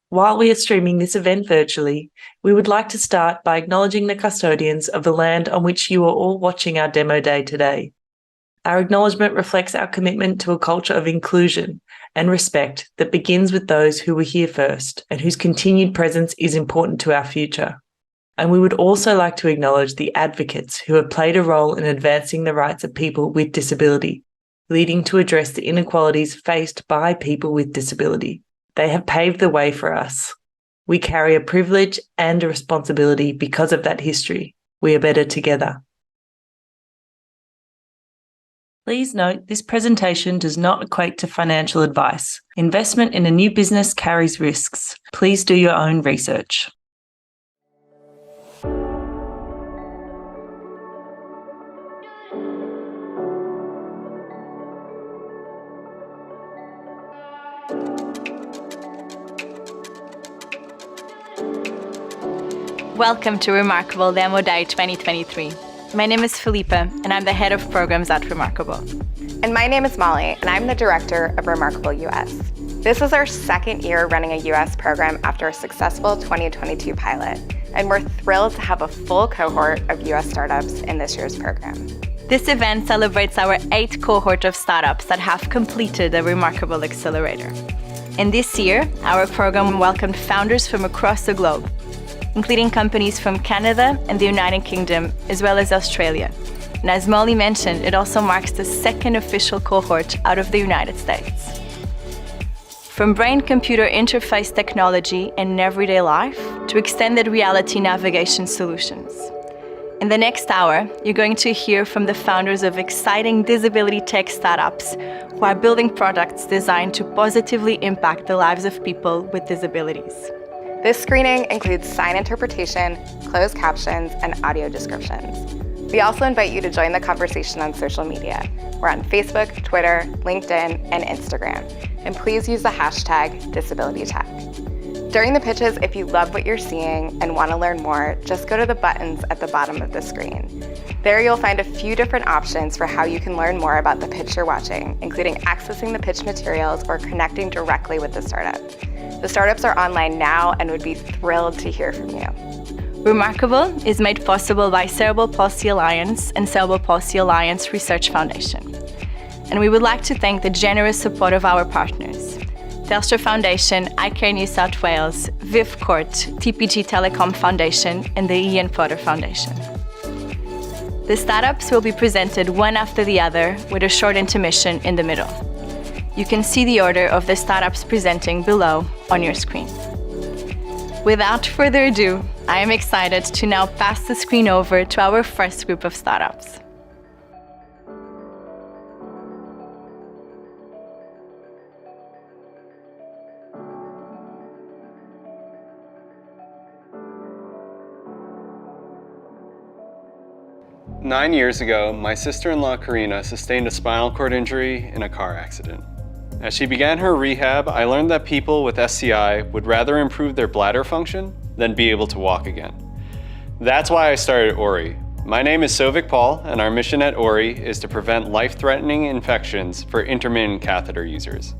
While we are streaming this event virtually, we would like to start by acknowledging the custodians of the land on which you are all watching our demo day today. Our acknowledgement reflects our commitment to a culture of inclusion and respect that begins with those who were here first and whose continued presence is important to our future. And we would also like to acknowledge the advocates who have played a role in advancing the rights of people with disability, leading to address the inequalities faced by people with disability. They have paved the way for us. We carry a privilege and a responsibility because of that history. We are better together. Please note this presentation does not equate to financial advice. Investment in a new business carries risks. Please do your own research. Welcome to Remarkable Demo Day 2023. My name is Felipa, and I'm the head of programs at Remarkable. And my name is Molly, and I'm the director of Remarkable US. This is our second year running a US program after a successful 2022 pilot, and we're thrilled to have a full cohort of US startups in this year's program. This event celebrates our 8th cohort of startups that have completed the Remarkable Accelerator. And this year, our program welcomed founders from across the globe, including companies from Canada and the United Kingdom, as well as Australia. And as Molly mentioned, it also marks the second official cohort out of the United States. From brain-computer interface technology in everyday life to extended reality navigation solutions. In the next hour, you're going to hear from the founders of exciting disability tech startups who are building products designed to positively impact the lives of people with disabilities. This screening includes sign interpretation, closed captions, and audio descriptions. We also invite you to join the conversation on social media. We're on Facebook, Twitter, LinkedIn, and Instagram. And please use the hashtag #DisabilityTech. During the pitches, if you love what you're seeing and want to learn more, just go to the buttons at the bottom of the screen. There you'll find a few different options for how you can learn more about the pitch you're watching, including accessing the pitch materials or connecting directly with the startup. The startups are online now and would be thrilled to hear from you. Remarkable is made possible by Cerebral Palsy Alliance and Cerebral Palsy Alliance Research Foundation. And we would like to thank the generous support of our partners: Telstra Foundation, iCare New South Wales, Viv Court, TPG Telecom Foundation, and the Ian Potter Foundation. The startups will be presented one after the other with a short intermission in the middle. You can see the order of the startups presenting below on your screen. Without further ado, I am excited to now pass the screen over to our first group of startups. Nine years ago, my sister-in-law Karina sustained a spinal cord injury in a car accident. As she began her rehab, I learned that people with SCI would rather improve their bladder function than be able to walk again. That's why I started Ori. My name is Sovik Paul, and our mission at Ori is to prevent life-threatening infections for intermittent catheter users.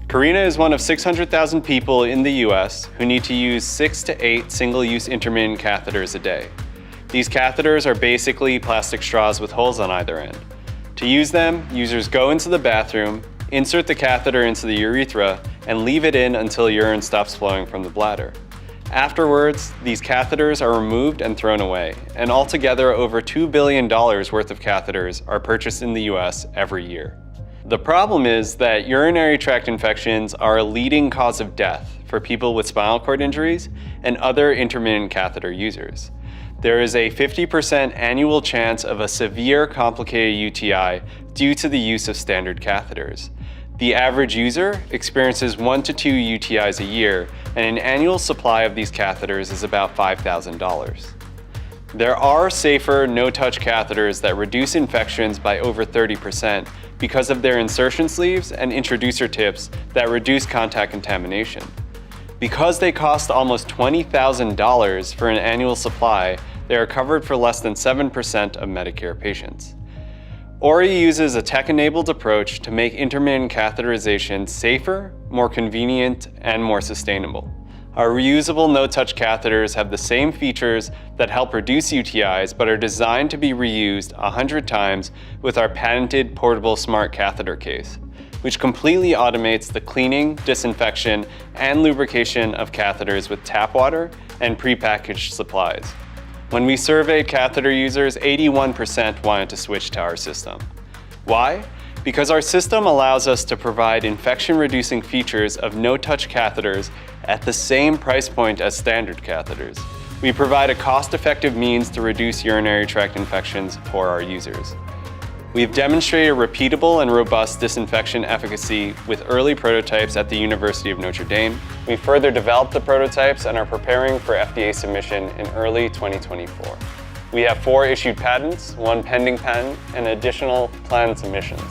Karina is one of 600,000 people in the US who need to use 6 to 8 single-use intermittent catheters a day. These catheters are basically plastic straws with holes on either end. To use them, users go into the bathroom, insert the catheter into the urethra, and leave it in until urine stops flowing from the bladder. Afterwards, these catheters are removed and thrown away, and altogether over $2 billion worth of catheters are purchased in the US every year. The problem is that urinary tract infections are a leading cause of death for people with spinal cord injuries and other intermittent catheter users. There is a 50% annual chance of a severe complicated UTI due to the use of standard catheters. The average user experiences 1 to 2 UTIs a year, and an annual supply of these catheters is about $5,000. There are safer no-touch catheters that reduce infections by over 30% because of their insertion sleeves and introducer tips that reduce contact contamination. Because they cost almost $20,000 for an annual supply, they are covered for less than 7% of Medicare patients. Ori uses a tech-enabled approach to make intermittent catheterization safer, more convenient, and more sustainable. Our reusable no-touch catheters have the same features that help reduce UTIs, but are designed to be reused 100 times with our patented portable smart catheter case, which completely automates the cleaning, disinfection, and lubrication of catheters with tap water and prepackaged supplies. When we surveyed catheter users, 81% wanted to switch to our system. Why? Because our system allows us to provide infection-reducing features of no-touch catheters at the same price point as standard catheters. We provide a cost-effective means to reduce urinary tract infections for our users. We've demonstrated repeatable and robust disinfection efficacy with early prototypes at the University of Notre Dame. We further developed the prototypes and are preparing for FDA submission in early 2024. We have 4 issued patents, 1 pending patent, and additional planned submissions.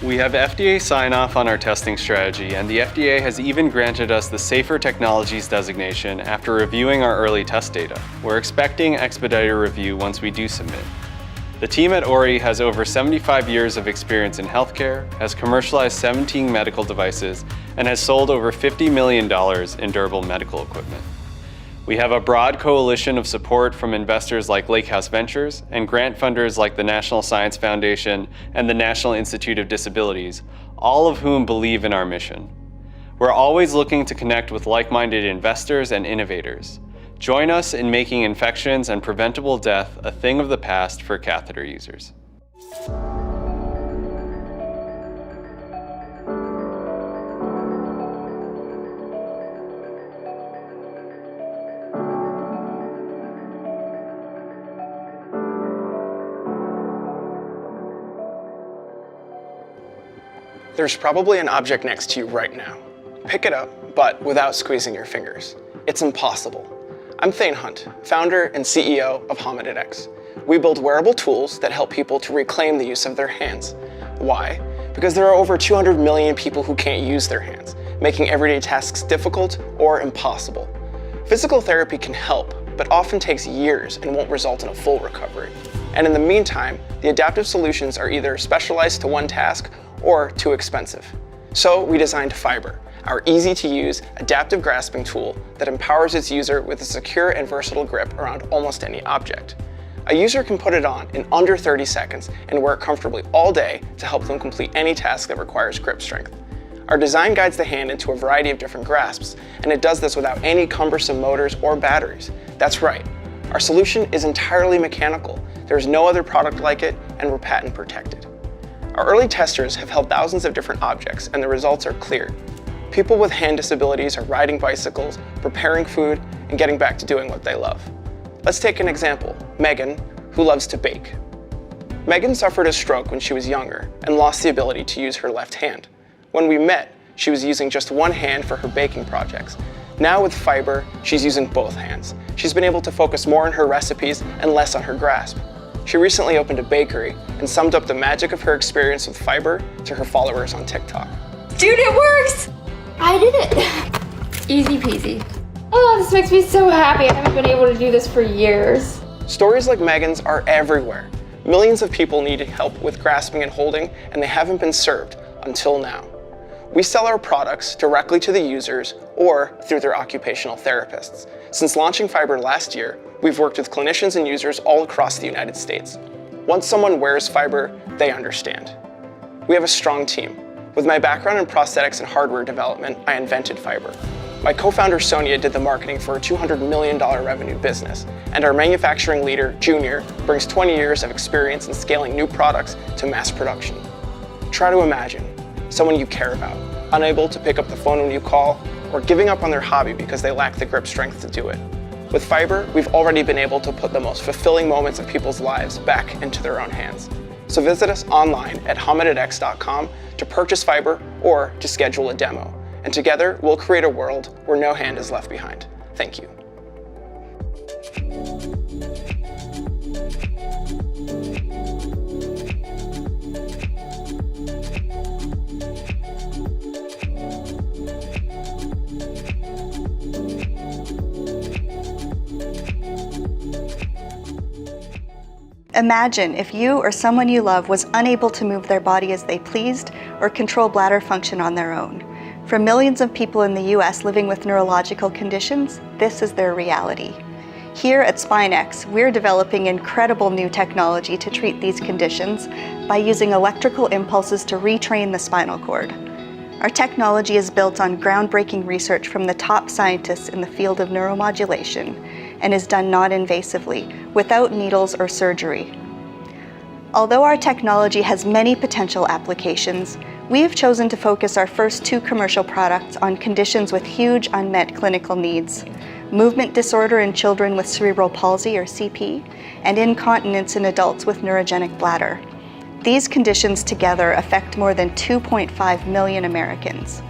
We have FDA sign-off on our testing strategy, and the FDA has even granted us the Safer Technologies designation after reviewing our early test data. We're expecting expedited review once we do submit. The team at Ori has over 75 years of experience in healthcare, has commercialized 17 medical devices, and has sold over $50 million in durable medical equipment. We have a broad coalition of support from investors like Lakehouse Ventures and grant funders like the National Science Foundation and the National Institute of Disabilities, all of whom believe in our mission. We're always looking to connect with like-minded investors and innovators. Join us in making infections and preventable death a thing of the past for catheter users. There's probably an object next to you right now. Pick it up, but without squeezing your fingers. It's impossible. I'm Thane Hunt, founder and CEO of HominidX. We build wearable tools that help people to reclaim the use of their hands. Why? Because there are over 200 million people who can't use their hands, making everyday tasks difficult or impossible. Physical therapy can help, but often takes years and won't result in a full recovery. And in the meantime, the adaptive solutions are either specialized to one task or too expensive. So we designed Fiber, our easy-to-use adaptive grasping tool that empowers its user with a secure and versatile grip around almost any object. A user can put it on in under 30 seconds and wear it comfortably all day to help them complete any task that requires grip strength. Our design guides the hand into a variety of different grasps, and it does this without any cumbersome motors or batteries. That's right, our solution is entirely mechanical. There's no other product like it, and we're patent protected. Our early testers have held thousands of different objects, and the results are clear. People with hand disabilities are riding bicycles, preparing food, and getting back to doing what they love. Let's take an example, Megan, who loves to bake. Megan suffered a stroke when she was younger and lost the ability to use her left hand. When we met, she was using just one hand for her baking projects. Now with Fiber, she's using both hands. She's been able to focus more on her recipes and less on her grasp. She recently opened a bakery and summed up the magic of her experience with Fiber to her followers on TikTok. Dude, it works! I did it! Easy peasy. Oh, this makes me so happy. I haven't been able to do this for years. Stories like Megan's are everywhere. Millions of people need help with grasping and holding, and they haven't been served until now. We sell our products directly to the users or through their occupational therapists. Since launching Fiber last year, we've worked with clinicians and users all across the United States. Once someone wears Fiber, they understand. We have a strong team. With my background in prosthetics and hardware development, I invented Fiber. My co-founder Sonia did the marketing for a $200 million revenue business, and our manufacturing leader, Junior, brings 20 years of experience in scaling new products to mass production. Try to imagine someone you care about, unable to pick up the phone when you call, or giving up on their hobby because they lack the grip strength to do it. With Fiber, we've already been able to put the most fulfilling moments of people's lives back into their own hands. So visit us online at hominidx.com to purchase Fiber or to schedule a demo. And together, we'll create a world where no hand is left behind. Thank you. Imagine if you or someone you love was unable to move their body as they pleased or control bladder function on their own. For millions of people in the US living with neurological conditions, this is their reality. Here at SpineX, we're developing incredible new technology to treat these conditions by using electrical impulses to retrain the spinal cord. Our technology is built on groundbreaking research from the top scientists in the field of neuromodulation and is done non-invasively, without needles or surgery. Although our technology has many potential applications, we have chosen to focus our first 2 commercial products on conditions with huge unmet clinical needs: movement disorder in children with cerebral palsy or CP, and incontinence in adults with neurogenic bladder. These conditions together affect more than 2.5 million Americans.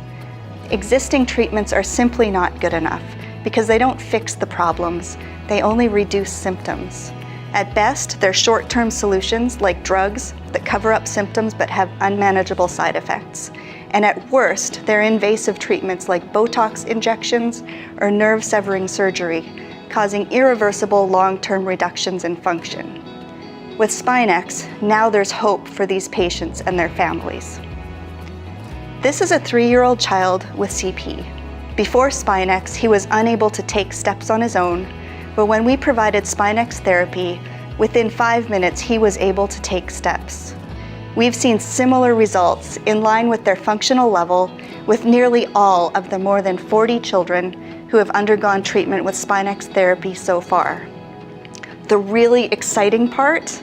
Existing treatments are simply not good enough because they don't fix the problems, they only reduce symptoms. At best, they're short-term solutions like drugs that cover up symptoms but have unmanageable side effects. And at worst, they're invasive treatments like Botox injections or nerve-severing surgery, causing irreversible long-term reductions in function. With SpineX, now there's hope for these patients and their families. This is a 3-year-old child with CP. Before SpineX, he was unable to take steps on his own, but when we provided SpineX therapy, within 5 minutes he was able to take steps. We've seen similar results in line with their functional level with nearly all of the more than 40 children who have undergone treatment with SpineX therapy so far. The really exciting part,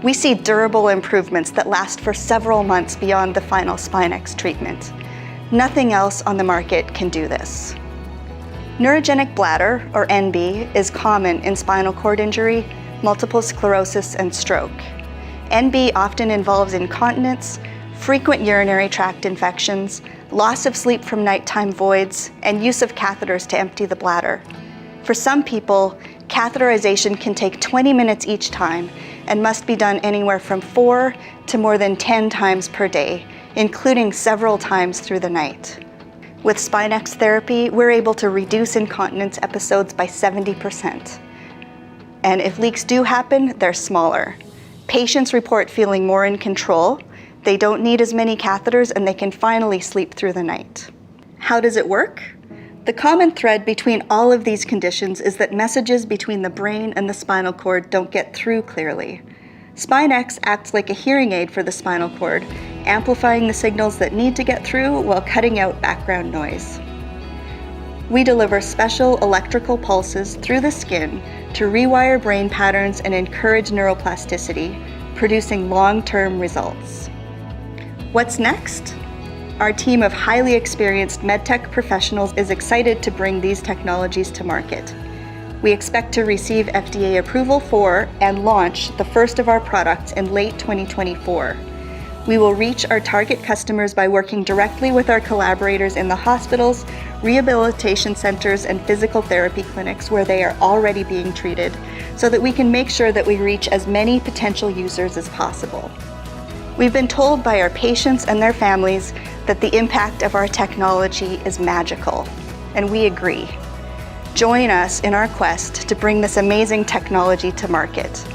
we see durable improvements that last for several months beyond the final SpineX treatment. Nothing else on the market can do this. Neurogenic bladder, or NB, is common in spinal cord injury, multiple sclerosis, and stroke. NB often involves incontinence, frequent urinary tract infections, loss of sleep from nighttime voids, and use of catheters to empty the bladder. For some people, catheterization can take 20 minutes each time and must be done anywhere from 4 to more than 10 times per day, including several times through the night. With SpineX therapy, we're able to reduce incontinence episodes by 70%. And if leaks do happen, they're smaller. Patients report feeling more in control, they don't need as many catheters, and they can finally sleep through the night. How does it work? The common thread between all of these conditions is that messages between the brain and the spinal cord don't get through clearly. SpineX acts like a hearing aid for the spinal cord, amplifying the signals that need to get through while cutting out background noise. We deliver special electrical pulses through the skin to rewire brain patterns and encourage neuroplasticity, producing long-term results. What's next? Our team of highly experienced medtech professionals is excited to bring these technologies to market. We expect to receive FDA approval for and launch the first of our products in late 2024. We will reach our target customers by working directly with our collaborators in the hospitals, rehabilitation centers, and physical therapy clinics where they are already being treated, so that we can make sure that we reach as many potential users as possible. We've been told by our patients and their families that the impact of our technology is magical, and we agree. Join us in our quest to bring this amazing technology to market.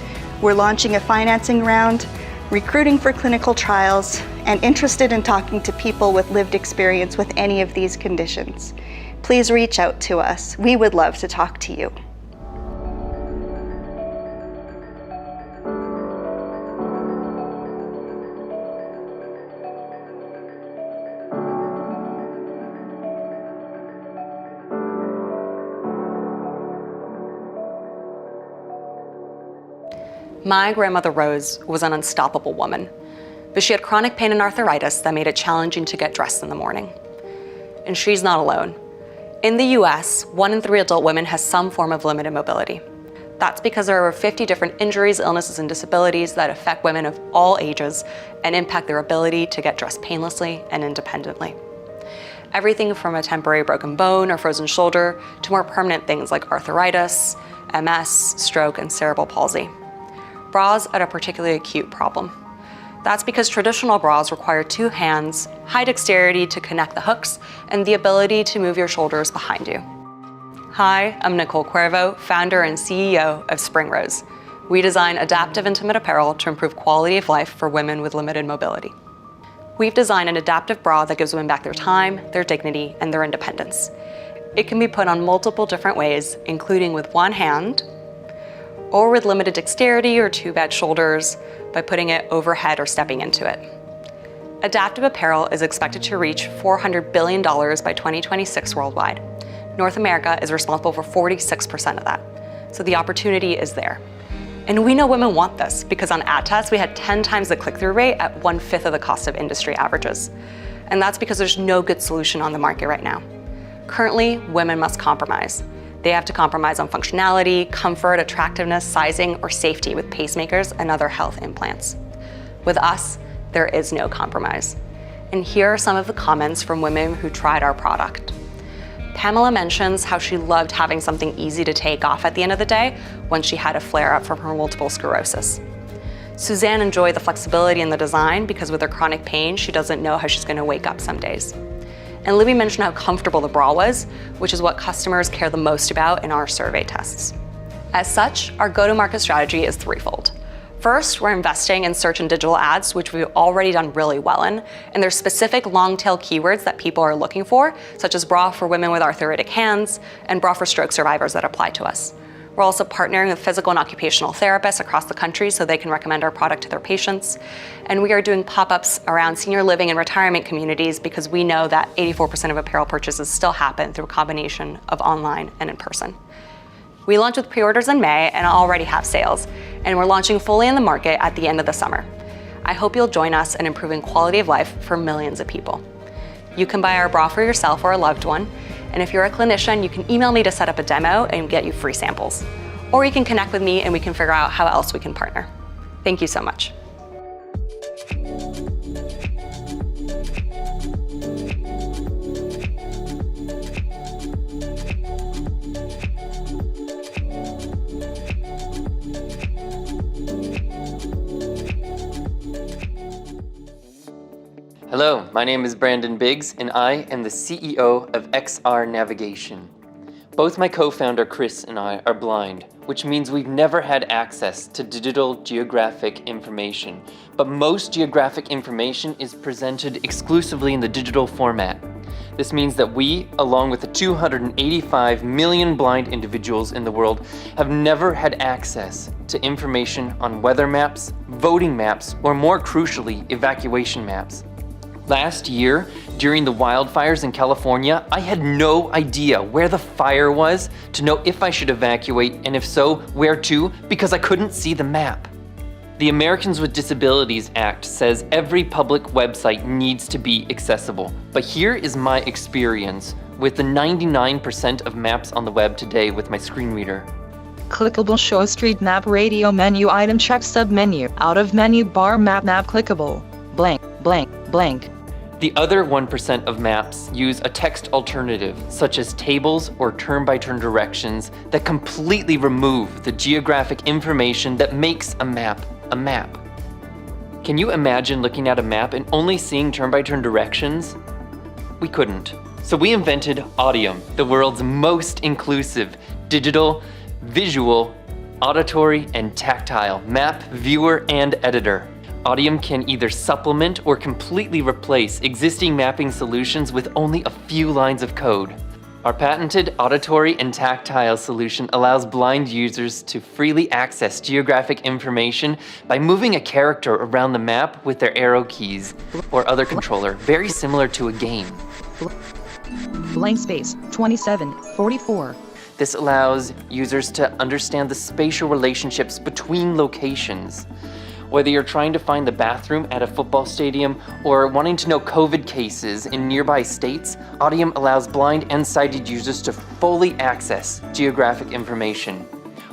We're launching a financing round, recruiting for clinical trials, and interested in talking to people with lived experience with any of these conditions. Please reach out to us. We would love to talk to you. My grandmother Rose was an unstoppable woman, but she had chronic pain and arthritis that made it challenging to get dressed in the morning. And she's not alone. In the US, 1 in 3 adult women has some form of limited mobility. That's because there are over 50 different injuries, illnesses, and disabilities that affect women of all ages and impact their ability to get dressed painlessly and independently. Everything from a temporary broken bone or frozen shoulder to more permanent things like arthritis, MS, stroke, and cerebral palsy. Bras are a particularly acute problem. That's because traditional bras require 2 hands, high dexterity to connect the hooks, and the ability to move your shoulders behind you. Hi, I'm Nicole Cuervo, founder and CEO of Spring Rose. We design adaptive intimate apparel to improve quality of life for women with limited mobility. We've designed an adaptive bra that gives women back their time, their dignity, and their independence. It can be put on multiple different ways, including with one hand, or with limited dexterity or two bad shoulders by putting it overhead or stepping into it. Adaptive apparel is expected to reach $400 billion by 2026 worldwide. North America is responsible for 46% of that, so the opportunity is there. And we know women want this because on ad tests, we had 10 times the click-through rate at 1/5 of the cost of industry averages. And that's because there's no good solution on the market right now. Currently, women must compromise. They have to compromise on functionality, comfort, attractiveness, sizing, or safety with pacemakers and other health implants. With us, there is no compromise. And here are some of the comments from women who tried our product. Pamela mentions how she loved having something easy to take off at the end of the day when she had a flare-up from her multiple sclerosis. Suzanne enjoyed the flexibility in the design because with her chronic pain, she doesn't know how she's going to wake up some days. And Libby mentioned how comfortable the bra was, which is what customers care the most about in our survey tests. As such, our go-to-market strategy is threefold. First, we're investing in search and digital ads, which we've already done really well in, and there's specific long-tail keywords that people are looking for, such as bra for women with arthritic hands and bra for stroke survivors that apply to us. We're also partnering with physical and occupational therapists across the country so they can recommend our product to their patients. And we are doing pop-ups around senior living and retirement communities because we know that 84% of apparel purchases still happen through a combination of online and in person. We launched with pre-orders in May and already have sales, and we're launching fully in the market at the end of the summer. I hope you'll join us in improving quality of life for millions of people. You can buy our bra for yourself or a loved one, and if you're a clinician, you can email me to set up a demo and get you free samples. Or you can connect with me and we can figure out how else we can partner. Thank you so much. Hello, my name is Brandon Biggs, and I am the CEO of XR Navigation. Both my co-founder Chris and I are blind, which means we've never had access to digital geographic information, but most geographic information is presented exclusively in the digital format. This means that we, along with the 285 million blind individuals in the world, have never had access to information on weather maps, voting maps, or more crucially, evacuation maps. Last year, during the wildfires in California, I had no idea where the fire was to know if I should evacuate, and if so, where to, because I couldn't see the map. The Americans with Disabilities Act says every public website needs to be accessible, but here is my experience with the 99% of maps on the web today with my screen reader. Clickable show street map radio menu item check sub menu out of menu bar map clickable blank blank blank. The other 1% of maps use a text alternative, such as tables or turn-by-turn directions that completely remove the geographic information that makes a map a map. Can you imagine looking at a map and only seeing turn-by-turn directions? We couldn't. So we invented Audium, the world's most inclusive digital, visual, auditory, and tactile map, viewer, and editor. Audium can either supplement or completely replace existing mapping solutions with only a few lines of code. Our patented auditory and tactile solution allows blind users to freely access geographic information by moving a character around the map with their arrow keys or other controller, very similar to a game. Blank space 2744. This allows users to understand the spatial relationships between locations. Whether you're trying to find the bathroom at a football stadium or wanting to know COVID cases in nearby states, Audium allows blind and sighted users to fully access geographic information.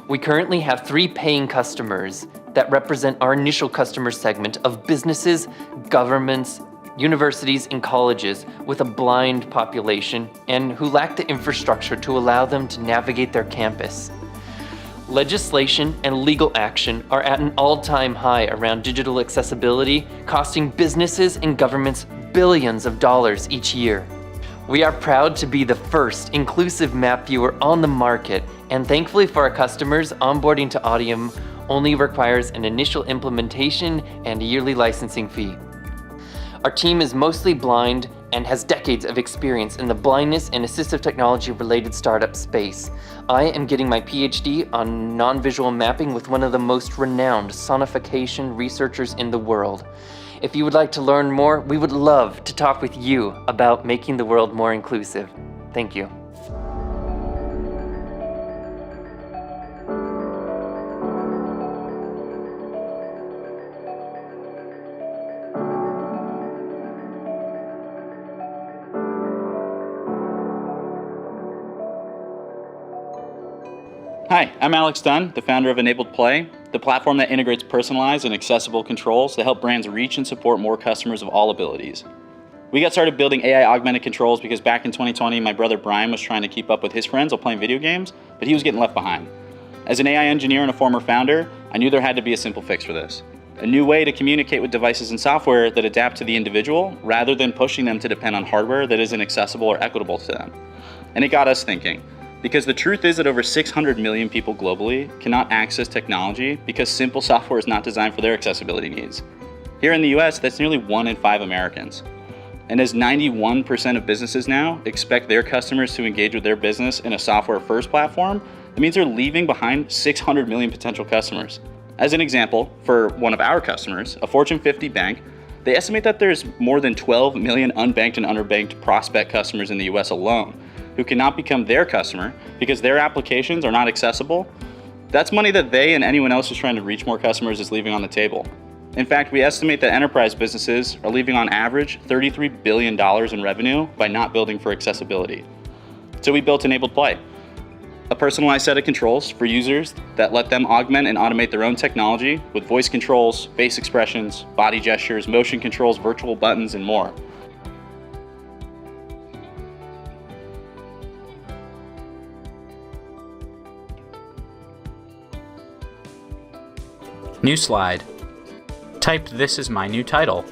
We currently have 3 paying customers that represent our initial customer segment of businesses, governments, universities, and colleges with a blind population and who lack the infrastructure to allow them to navigate their campus. Legislation and legal action are at an all-time high around digital accessibility, costing businesses and governments billions of dollars each year. We are proud to be the first inclusive map viewer on the market, and thankfully for our customers, onboarding to Audium only requires an initial implementation and a yearly licensing fee. Our team is mostly blind and has decades of experience in the blindness and assistive technology related startup space. I am getting my PhD on non-visual mapping with one of the most renowned sonification researchers in the world. If you would like to learn more, we would love to talk with you about making the world more inclusive. Thank you. Hi, I'm Alex Dunn, the founder of Enabled Play, the platform that integrates personalized and accessible controls to help brands reach and support more customers of all abilities. We got started building AI augmented controls because back in 2020, my brother Brian was trying to keep up with his friends while playing video games, but he was getting left behind. As an AI engineer and a former founder, I knew there had to be a simple fix for this. A new way to communicate with devices and software that adapt to the individual rather than pushing them to depend on hardware that isn't accessible or equitable to them. And it got us thinking. Because the truth is that over 600 million people globally cannot access technology because simple software is not designed for their accessibility needs. Here in the US, that's nearly 1 in 5 Americans. And as 91% of businesses now expect their customers to engage with their business in a software-first platform, it means they're leaving behind 600 million potential customers. As an example, for one of our customers, a Fortune 50 bank, they estimate that there's more than 12 million unbanked and underbanked prospect customers in the US alone, who cannot become their customer because their applications are not accessible. That's money that they and anyone else who's trying to reach more customers is leaving on the table. In fact, we estimate that enterprise businesses are leaving on average $33 billion in revenue by not building for accessibility. So we built Enabled Play, a personalized set of controls for users that let them augment and automate their own technology with voice controls, face expressions, body gestures, motion controls, virtual buttons, and more. New slide. Type "This is my new title."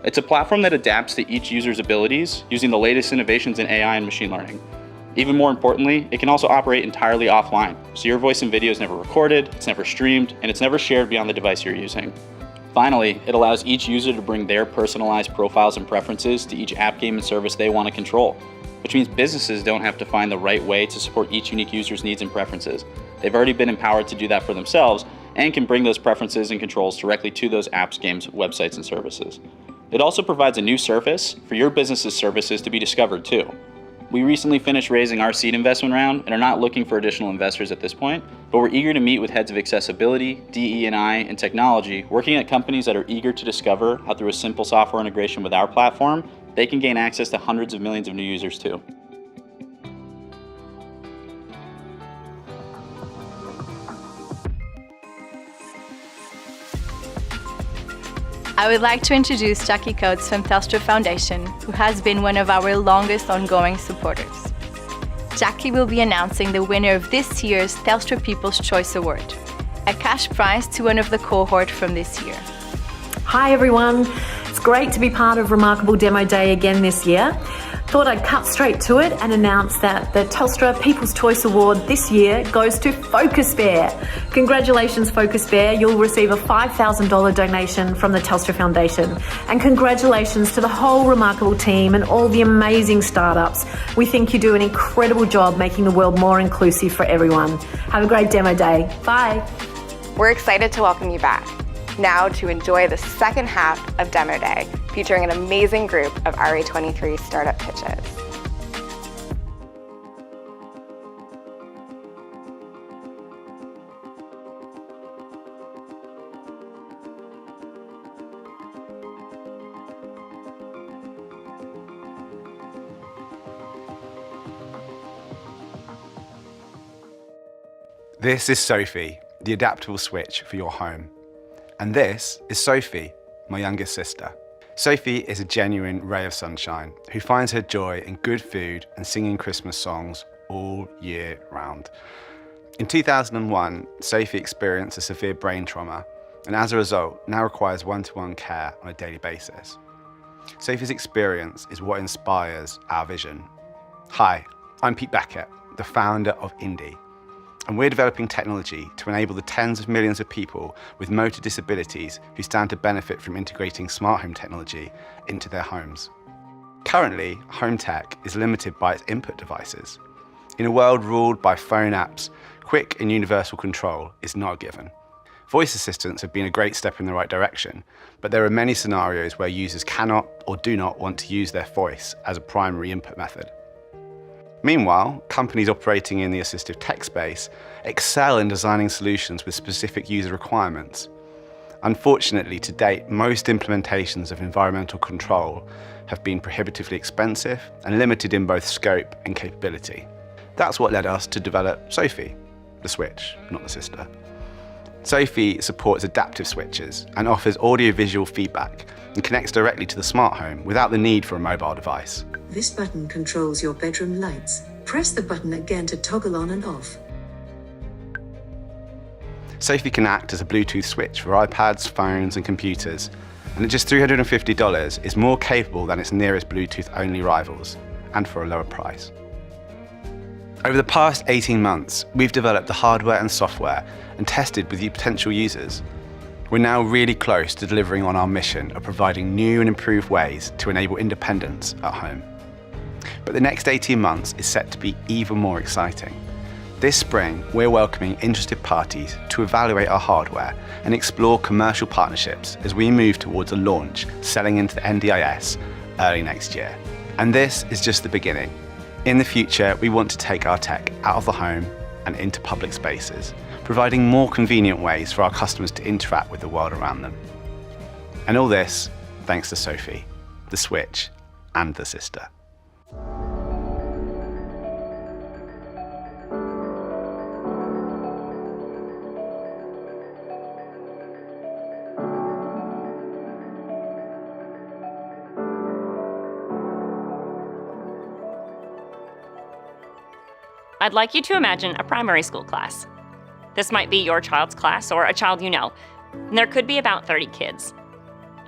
It's a platform that adapts to each user's abilities using the latest innovations in AI and machine learning. Even more importantly, it can also operate entirely offline, so your voice and video is never recorded, it's never streamed, and it's never shared beyond the device you're using. Finally, it allows each user to bring their personalized profiles and preferences to each app, game, and service they want to control, which means businesses don't have to find the right way to support each unique user's needs and preferences. They've already been empowered to do that for themselves and can bring those preferences and controls directly to those apps, games, websites, and services. It also provides a new surface for your business's services to be discovered too. We recently finished raising our seed investment round and are not looking for additional investors at this point, but we're eager to meet with heads of accessibility, DE&I, and technology working at companies that are eager to discover how through a simple software integration with our platform, they can gain access to hundreds of millions of new users too. I would like to introduce Jackie Coates from Telstra Foundation, who has been one of our longest ongoing supporters. Jackie will be announcing the winner of this year's Telstra People's Choice Award, a cash prize to one of the cohort from this year. Hi everyone, it's great to be part of Remarkable Demo Day again this year. Thought I'd cut straight to it and announce that the Telstra People's Choice Award this year goes to Focus Bear. Congratulations Focus Bear, you'll receive a $5,000 donation from the Telstra Foundation. And congratulations to the whole Remarkable team and all the amazing startups. We think you do an incredible job making the world more inclusive for everyone. Have a great demo day. Bye. We're excited to welcome you back. Now to enjoy the second half of Demo Day, featuring an amazing group of RA23 startup pitches. This is Sophie, the adaptable switch for your home. And this is Sophie, my youngest sister. Sophie is a genuine ray of sunshine who finds her joy in good food and singing Christmas songs all year round. In 2001, Sophie experienced a severe brain trauma and as a result now requires one-to-one care on a daily basis. Sophie's experience is what inspires our vision. Hi, I'm Pete Beckett, the founder of Indie. And we're developing technology to enable the tens of millions of people with motor disabilities who stand to benefit from integrating smart home technology into their homes. Currently, home tech is limited by its input devices. In a world ruled by phone apps, quick and universal control is not a given. Voice assistants have been a great step in the right direction, but there are many scenarios where users cannot or do not want to use their voice as a primary input method. Meanwhile, companies operating in the assistive tech space excel in designing solutions with specific user requirements. Unfortunately, to date, most implementations of environmental control have been prohibitively expensive and limited in both scope and capability. That's what led us to develop Sophie, the switch, not the sister. Sophie supports adaptive switches and offers audio-visual feedback and connects directly to the smart home without the need for a mobile device. This button controls your bedroom lights. Press the button again to toggle on and off. Sophie can act as a Bluetooth switch for iPads, phones and computers, and at just $350 is more capable than its nearest Bluetooth-only rivals, and for a lower price. Over the past 18 months, we've developed the hardware and software and tested with potential users. We're now really close to delivering on our mission of providing new and improved ways to enable independence at home. But the next 18 months is set to be even more exciting. This spring, we're welcoming interested parties to evaluate our hardware and explore commercial partnerships as we move towards a launch selling into the NDIS early next year. And this is just the beginning. In the future, we want to take our tech out of the home and into public spaces, providing more convenient ways for our customers to interact with the world around them. And all this thanks to Sophie, the switch, and the sister. I'd like you to imagine a primary school class. This might be your child's class or a child you know, and there could be about 30 kids.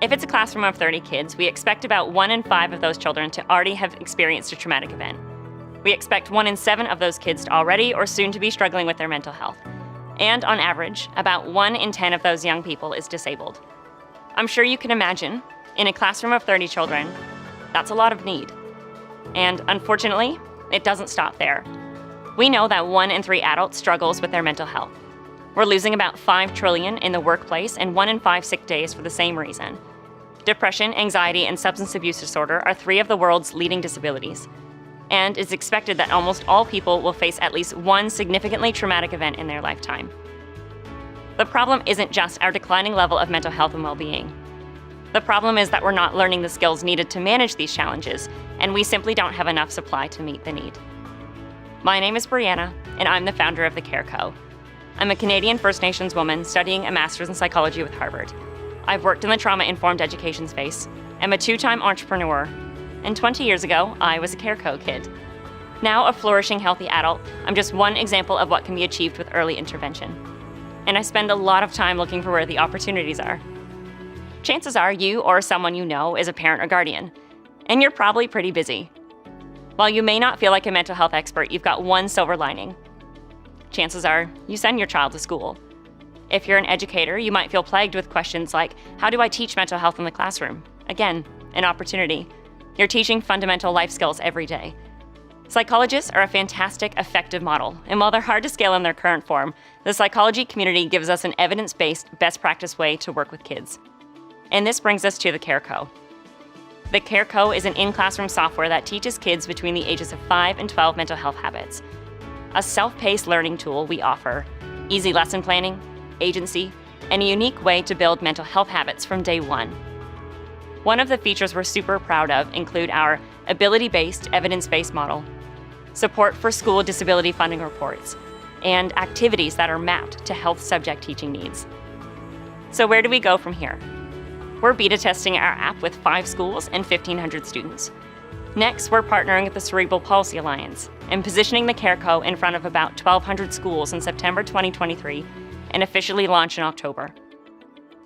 If it's a classroom of 30 kids, we expect about 1 in 5 of those children to already have experienced a traumatic event. We expect 1 in 7 of those kids to already or soon to be struggling with their mental health. And on average, about 1 in 10 of those young people is disabled. I'm sure you can imagine, in a classroom of 30 children, that's a lot of need. And unfortunately, it doesn't stop there. We know that 1 in 3 adults struggles with their mental health. We're losing about $5 trillion in the workplace and 1 in 5 sick days for the same reason. Depression, anxiety, and substance abuse disorder are 3 of the world's leading disabilities. And it's expected that almost all people will face at least 1 significantly traumatic event in their lifetime. The problem isn't just our declining level of mental health and well-being. The problem is that we're not learning the skills needed to manage these challenges, and we simply don't have enough supply to meet the need. My name is Brianna, and I'm the founder of the Care Co. I'm a Canadian First Nations woman studying a master's in psychology with Harvard. I've worked in the trauma-informed education space, am a 2-time entrepreneur, and 20 years ago, I was a Care Co kid. Now a flourishing, healthy adult, I'm just one example of what can be achieved with early intervention. And I spend a lot of time looking for where the opportunities are. Chances are you or someone you know is a parent or guardian, and you're probably pretty busy. While you may not feel like a mental health expert, you've got one silver lining. Chances are you send your child to school. If you're an educator, you might feel plagued with questions like, how do I teach mental health in the classroom? Again, an opportunity. You're teaching fundamental life skills every day. Psychologists are a fantastic, effective model, and while they're hard to scale in their current form, the psychology community gives us an evidence-based, best practice way to work with kids. And this brings us to the Care Co. The Care Co is an in-classroom software that teaches kids between the ages of 5 and 12 mental health habits. A self-paced learning tool we offer, easy lesson planning, agency, and a unique way to build mental health habits from day one. One of the features we're super proud of include our ability-based, evidence-based model, support for school disability funding reports, and activities that are mapped to health subject teaching needs. So where do we go from here? We're beta testing our app with 5 schools and 1,500 students. Next, we're partnering with the Cerebral Palsy Alliance and positioning the Care Co in front of about 1,200 schools in September 2023 and officially launch in October.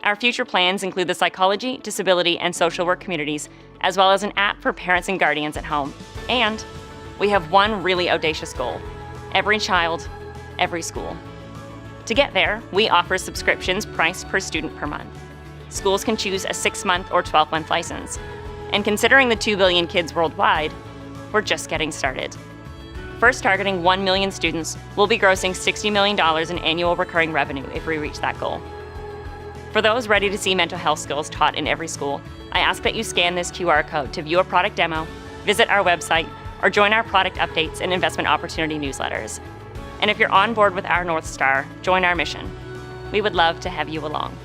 Our future plans include the psychology, disability, and social work communities, as well as an app for parents and guardians at home. And we have one really audacious goal: every child, every school. To get there, we offer subscriptions priced per student per month. Schools can choose a 6-month or 12-month license. And considering the 2 billion kids worldwide, we're just getting started. First targeting 1 million students, we'll be grossing $60 million in annual recurring revenue if we reach that goal. For those ready to see mental health skills taught in every school, I ask that you scan this QR code to view a product demo, visit our website, or join our product updates and investment opportunity newsletters. And if you're on board with our North Star, join our mission. We would love to have you along.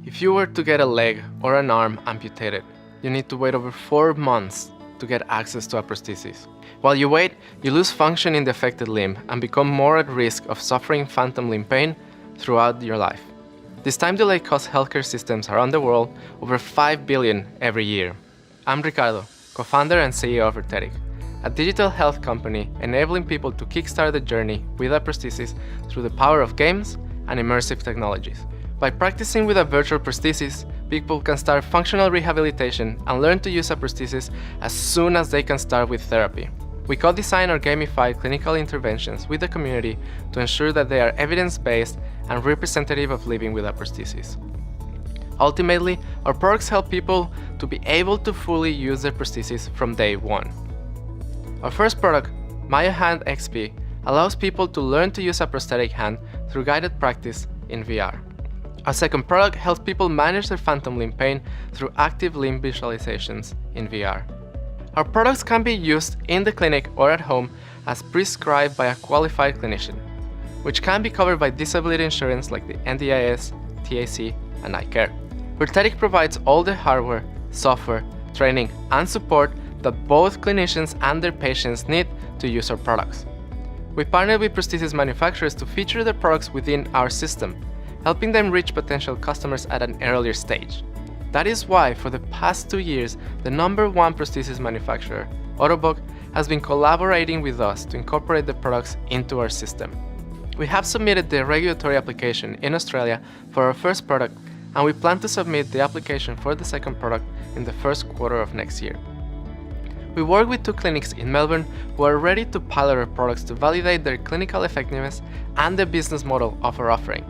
If you were to get a leg or an arm amputated, you need to wait over 4 months to get access to a prosthesis. While you wait, you lose function in the affected limb and become more at risk of suffering phantom limb pain throughout your life. This time delay costs healthcare systems around the world over $5 billion every year. I'm Ricardo, co-founder and CEO of Orthetic, a digital health company enabling people to kickstart the journey with a prosthesis through the power of games and immersive technologies. By practicing with a virtual prosthesis, people can start functional rehabilitation and learn to use a prosthesis as soon as they can start with therapy. We co-design or gamify clinical interventions with the community to ensure that they are evidence-based and representative of living with a prosthesis. Ultimately, our products help people to be able to fully use their prosthesis from day one. Our first product, Maya Hand XP, allows people to learn to use a prosthetic hand through guided practice in VR. Our second product helps people manage their phantom limb pain through active limb visualizations in VR. Our products can be used in the clinic or at home as prescribed by a qualified clinician, which can be covered by disability insurance like the NDIS, TAC, and iCare. Orthetic provides all the hardware, software, training, and support that both clinicians and their patients need to use our products. We partner with prosthesis manufacturers to feature their products within our system, helping them reach potential customers at an earlier stage. That is why, for the past 2 years, the #1 prosthesis manufacturer, Autobug, has been collaborating with us to incorporate the products into our system. We have submitted the regulatory application in Australia for our first product, and we plan to submit the application for the second product in the first quarter of next year. We work with 2 clinics in Melbourne who are ready to pilot our products to validate their clinical effectiveness and the business model of our offering.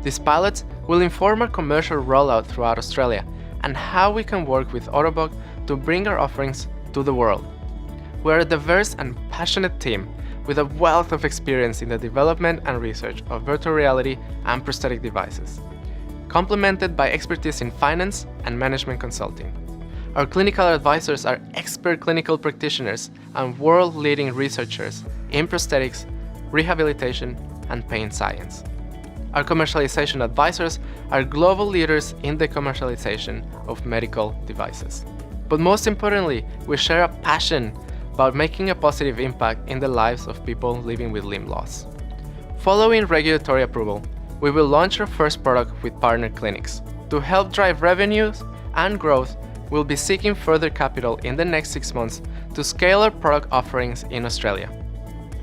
These pilots will inform our commercial rollout throughout Australia and how we can work with Autobug to bring our offerings to the world. We are a diverse and passionate team with a wealth of experience in the development and research of virtual reality and prosthetic devices, complemented by expertise in finance and management consulting. Our clinical advisors are expert clinical practitioners and world-leading researchers in prosthetics, rehabilitation, and pain science. Our commercialization advisors are global leaders in the commercialization of medical devices. But most importantly, we share a passion about making a positive impact in the lives of people living with limb loss. Following regulatory approval, we will launch our first product with partner clinics. To help drive revenues and growth, we'll be seeking further capital in the next 6 months to scale our product offerings in Australia.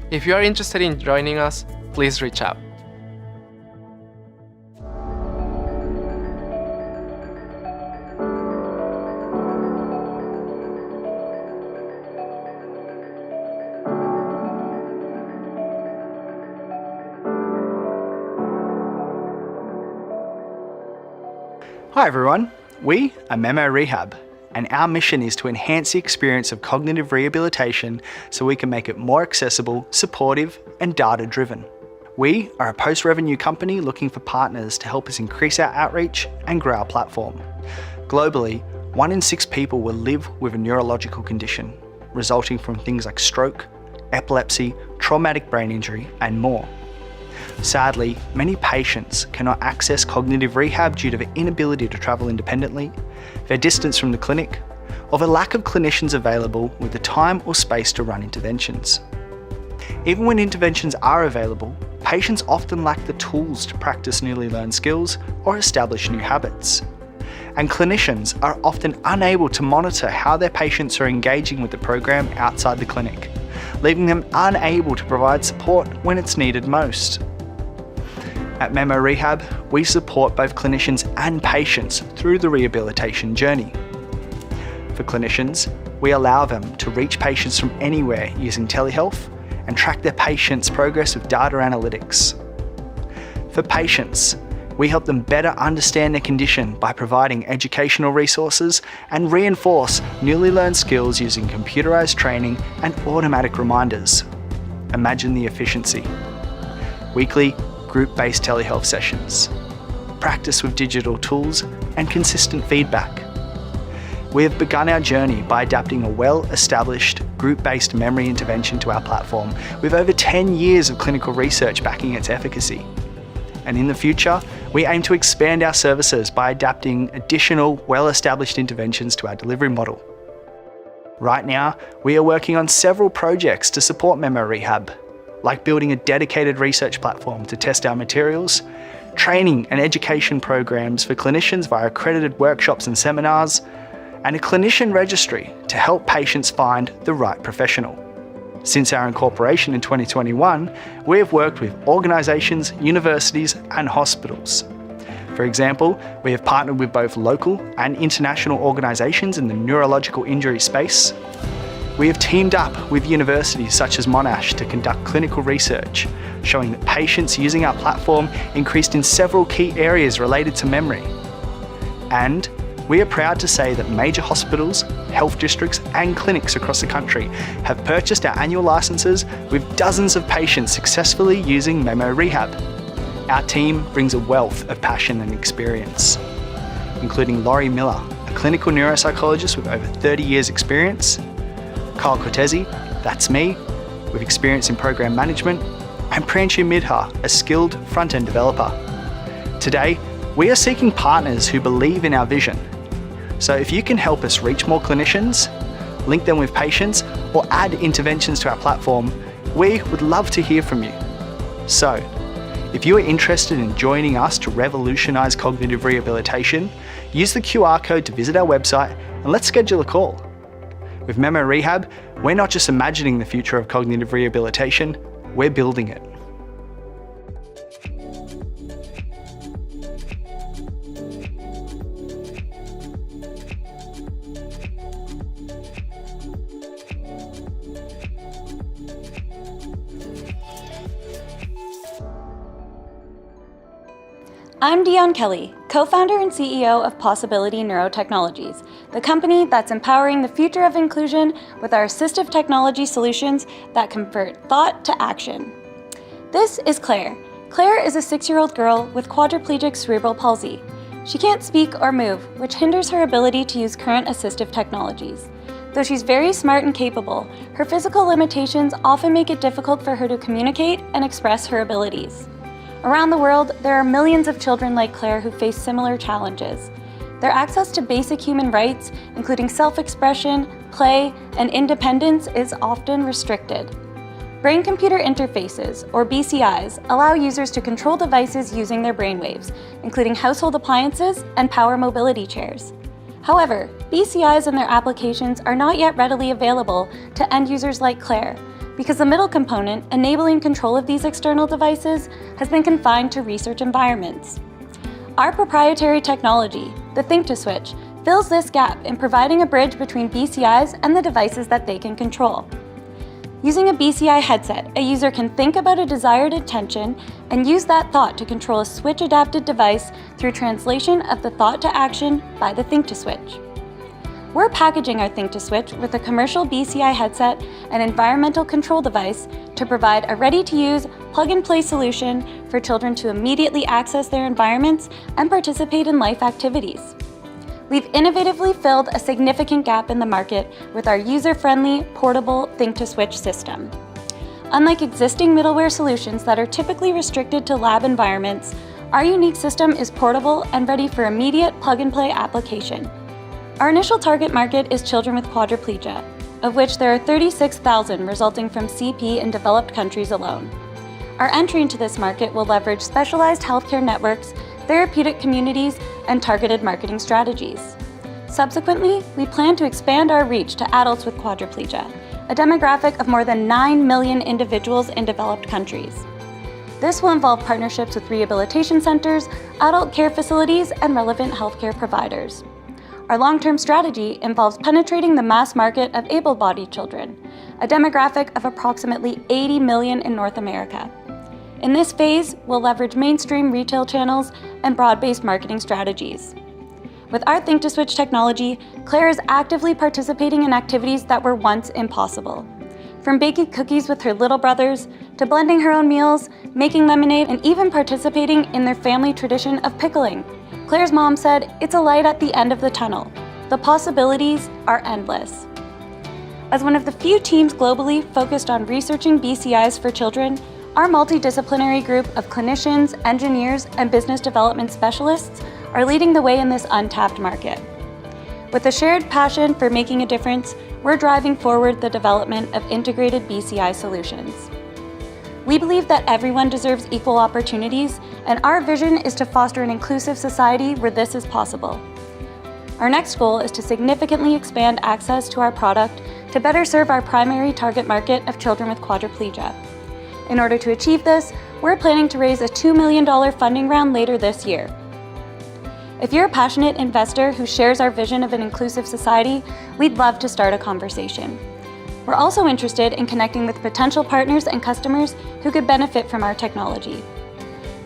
If you are interested in joining us, please reach out. Hi everyone, we are Memo Rehab, and our mission is to enhance the experience of cognitive rehabilitation so we can make it more accessible, supportive, and data-driven. We are a post-revenue company looking for partners to help us increase our outreach and grow our platform. Globally, 1 in 6 people will live with a neurological condition, resulting from things like stroke, epilepsy, traumatic brain injury, and more. Sadly, many patients cannot access cognitive rehab due to their inability to travel independently, their distance from the clinic, or the lack of clinicians available with the time or space to run interventions. Even when interventions are available, patients often lack the tools to practice newly learned skills or establish new habits. and clinicians are often unable to monitor how their patients are engaging with the program outside the clinic, leaving them unable to provide support when it's needed most. At Memo Rehab, we support both clinicians and patients through the rehabilitation journey. For clinicians, we allow them to reach patients from anywhere using telehealth and track their patients' progress with data analytics. For patients, we help them better understand their condition by providing educational resources and reinforce newly learned skills using computerized training and automatic reminders. Imagine the efficiency. Weekly, group-based telehealth sessions, practice with digital tools, and consistent feedback. We have begun our journey by adapting a well-established group-based memory intervention to our platform with over 10 years of clinical research backing its efficacy. And in the future, we aim to expand our services by adapting additional well-established interventions to our delivery model. Right now, we are working on several projects to support Memo Rehab, like building a dedicated research platform to test our materials, training and education programs for clinicians via accredited workshops and seminars, and a clinician registry to help patients find the right professional. Since our incorporation in 2021, we have worked with organisations, universities and hospitals. For example, we have partnered with both local and international organisations in the neurological injury space. We have teamed up with universities such as Monash to conduct clinical research, showing that patients using our platform increased in several key areas related to memory. And we are proud to say that major hospitals, health districts and clinics across the country have purchased our annual licences with dozens of patients successfully using Memo Rehab. Our team brings a wealth of passion and experience, including Laurie Miller, a clinical neuropsychologist with over 30 years experience, Kyle Cortese, that's me, with experience in program management, and Pranshu Midha, a skilled front-end developer. Today, we are seeking partners who believe in our vision. So if you can help us reach more clinicians, link them with patients, or add interventions to our platform, we would love to hear from you. So, if you are interested in joining us to revolutionise cognitive rehabilitation, use the QR code to visit our website and let's schedule a call. With Memo Rehab, we're not just imagining the future of cognitive rehabilitation, we're building it. I'm Dion Kelly, co-founder and CEO of Possibility Neurotechnologies, the company that's empowering the future of inclusion with our assistive technology solutions that convert thought to action. This is Claire. Claire is a 6-year-old girl with quadriplegic cerebral palsy. She can't speak or move, which hinders her ability to use current assistive technologies. Though she's very smart and capable, her physical limitations often make it difficult for her to communicate and express her abilities. Around the world, there are millions of children like Claire who face similar challenges. Their access to basic human rights, including self-expression, play, and independence, is often restricted. Brain-computer interfaces, or BCIs, allow users to control devices using their brainwaves, including household appliances and power mobility chairs. However, BCIs and their applications are not yet readily available to end users like Claire, because the middle component, enabling control of these external devices, has been confined to research environments. Our proprietary technology, the Think-to-Switch, fills this gap in providing a bridge between BCIs and the devices that they can control. Using a BCI headset, a user can think about a desired intention and use that thought to control a switch-adapted device through translation of the thought to action by the Think-to-Switch. We're packaging our Think-to-Switch with a commercial BCI headset and environmental control device to provide a ready-to-use, plug-and-play solution for children to immediately access their environments and participate in life activities. We've innovatively filled a significant gap in the market with our user-friendly, portable Think-to-Switch system. Unlike existing middleware solutions that are typically restricted to lab environments, our unique system is portable and ready for immediate plug-and-play application. Our initial target market is children with quadriplegia, of which there are 36,000 resulting from CP in developed countries alone. Our entry into this market will leverage specialized healthcare networks therapeutic communities, and targeted marketing strategies. Subsequently, we plan to expand our reach to adults with quadriplegia, a demographic of more than 9 million individuals in developed countries. This will involve partnerships with rehabilitation centers, adult care facilities, and relevant healthcare providers. Our long-term strategy involves penetrating the mass market of able-bodied children, a demographic of approximately 80 million in North America. In this phase, we'll leverage mainstream retail channels and broad-based marketing strategies. With our Think to Switch technology, Claire is actively participating in activities that were once impossible. From baking cookies with her little brothers, to blending her own meals, making lemonade, and even participating in their family tradition of pickling. Claire's mom said, "It's a light at the end of the tunnel. The possibilities are endless." As one of the few teams globally focused on researching BCIs for children, our multidisciplinary group of clinicians, engineers, and business development specialists are leading the way in this untapped market. With a shared passion for making a difference, we're driving forward the development of integrated BCI solutions. We believe that everyone deserves equal opportunities, and our vision is to foster an inclusive society where this is possible. Our next goal is to significantly expand access to our product to better serve our primary target market of children with quadriplegia. In order to achieve this, we're planning to raise a $2 million funding round later this year. If you're a passionate investor who shares our vision of an inclusive society, we'd love to start a conversation. We're also interested in connecting with potential partners and customers who could benefit from our technology.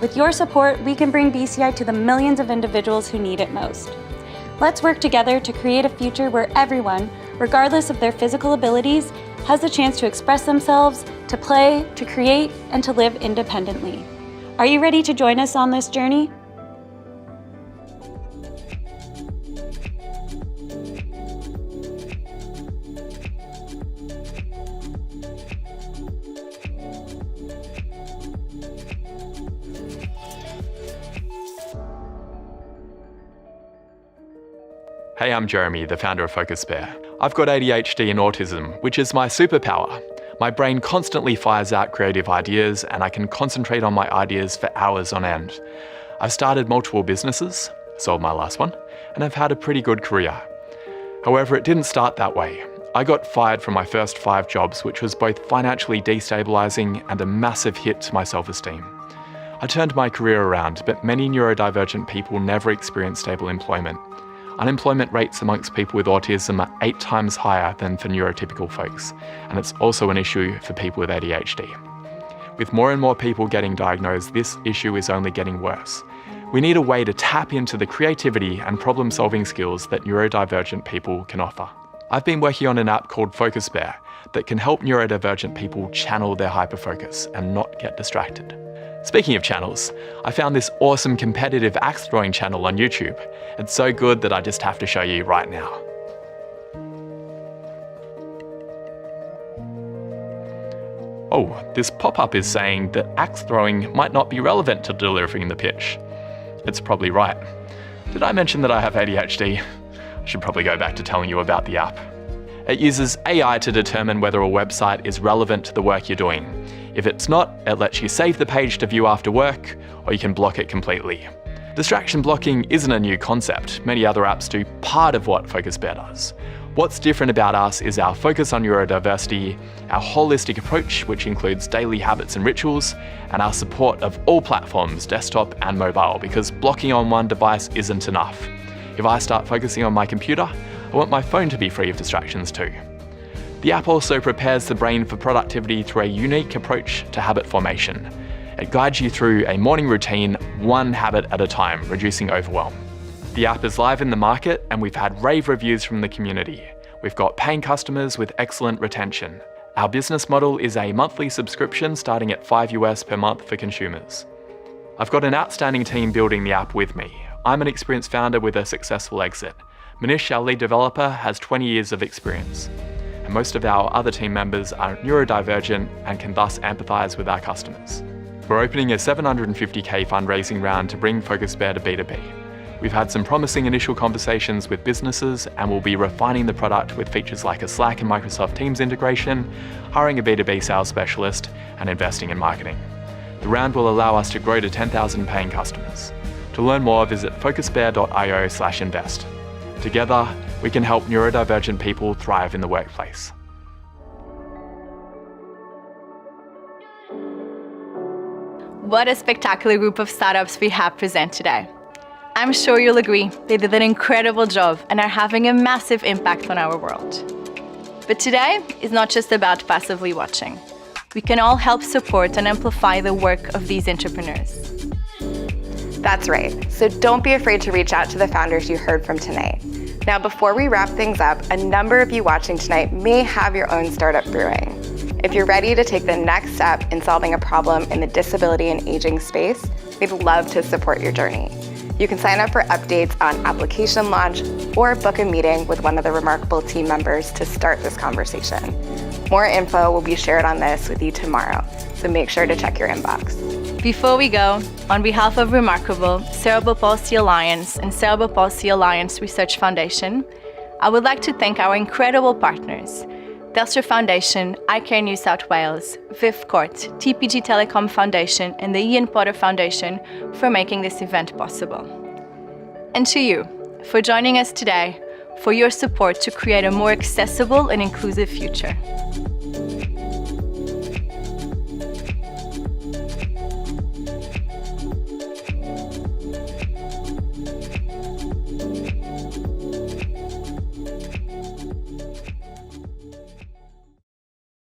With your support, we can bring BCI to the millions of individuals who need it most. Let's work together to create a future where everyone, regardless of their physical abilities, has the chance to express themselves, to play, to create, and to live independently. Are you ready to join us on this journey? Hey, I'm Jeremy, the founder of Focus Bear. I've got ADHD and autism, which is my superpower. My brain constantly fires out creative ideas, and I can concentrate on my ideas for hours on end. I've started multiple businesses, sold my last one, and I've had a pretty good career. However, it didn't start that way. I got fired from my first 5 jobs, which was both financially destabilizing and a massive hit to my self-esteem. I turned my career around, but many neurodivergent people never experience stable employment. Unemployment rates amongst people with autism are 8 times higher than for neurotypical folks, and it's also an issue for people with ADHD. With more and more people getting diagnosed, this issue is only getting worse. We need a way to tap into the creativity and problem-solving skills that neurodivergent people can offer. I've been working on an app called Focus Bear that can help neurodivergent people channel their hyperfocus and not get distracted. Speaking of channels, I found this awesome competitive axe throwing channel on YouTube. It's so good that I just have to show you right now. Oh, this pop-up is saying that axe throwing might not be relevant to delivering the pitch. It's probably right. Did I mention that I have ADHD? I should probably go back to telling you about the app. It uses AI to determine whether a website is relevant to the work you're doing. If it's not, it lets you save the page to view after work, or you can block it completely. Distraction blocking isn't a new concept. Many other apps do part of what Focus Bear does. What's different about us is our focus on neurodiversity, our holistic approach, which includes daily habits and rituals, and our support of all platforms, desktop and mobile, because blocking on one device isn't enough. If I start focusing on my computer, I want my phone to be free of distractions too. The app also prepares the brain for productivity through a unique approach to habit formation. It guides you through a morning routine, one habit at a time, reducing overwhelm. The app is live in the market, and we've had rave reviews from the community. We've got paying customers with excellent retention. Our business model is a monthly subscription starting at $5 per month for consumers. I've got an outstanding team building the app with me. I'm an experienced founder with a successful exit. Manish, our lead developer, has 20 years of experience. And most of our other team members are neurodivergent and can thus empathize with our customers. We're opening a $750K fundraising round to bring Focus Bear to B2B. We've had some promising initial conversations with businesses, and we'll be refining the product with features like a Slack and Microsoft Teams integration, hiring a B2B sales specialist, and investing in marketing. The round will allow us to grow to 10,000 paying customers. To To learn more, visit focusbear.io/invest. Together, we can help neurodivergent people thrive in the workplace. What a spectacular group of startups we have present today. I'm sure you'll agree they did an incredible job and are having a massive impact on our world. But today is not just about passively watching. We can all help support and amplify the work of these entrepreneurs. That's right. So don't be afraid to reach out to the founders you heard from tonight. Now, before we wrap things up, a number of you watching tonight may have your own startup brewing. If you're ready to take the next step in solving a problem in the disability and aging space, we'd love to support your journey. You can sign up for updates on application launch or book a meeting with one of the Remarkable team members to start this conversation. More info will be shared on this with you tomorrow, so make sure to check your inbox. Before we go, on behalf of Remarkable, Cerebral Palsy Alliance, and Cerebral Palsy Alliance Research Foundation, I would like to thank our incredible partners, Telstra Foundation, iCare New South Wales, Viv Court, TPG Telecom Foundation, and the Ian Potter Foundation for making this event possible. And to you, for joining us today, for your support to create a more accessible and inclusive future.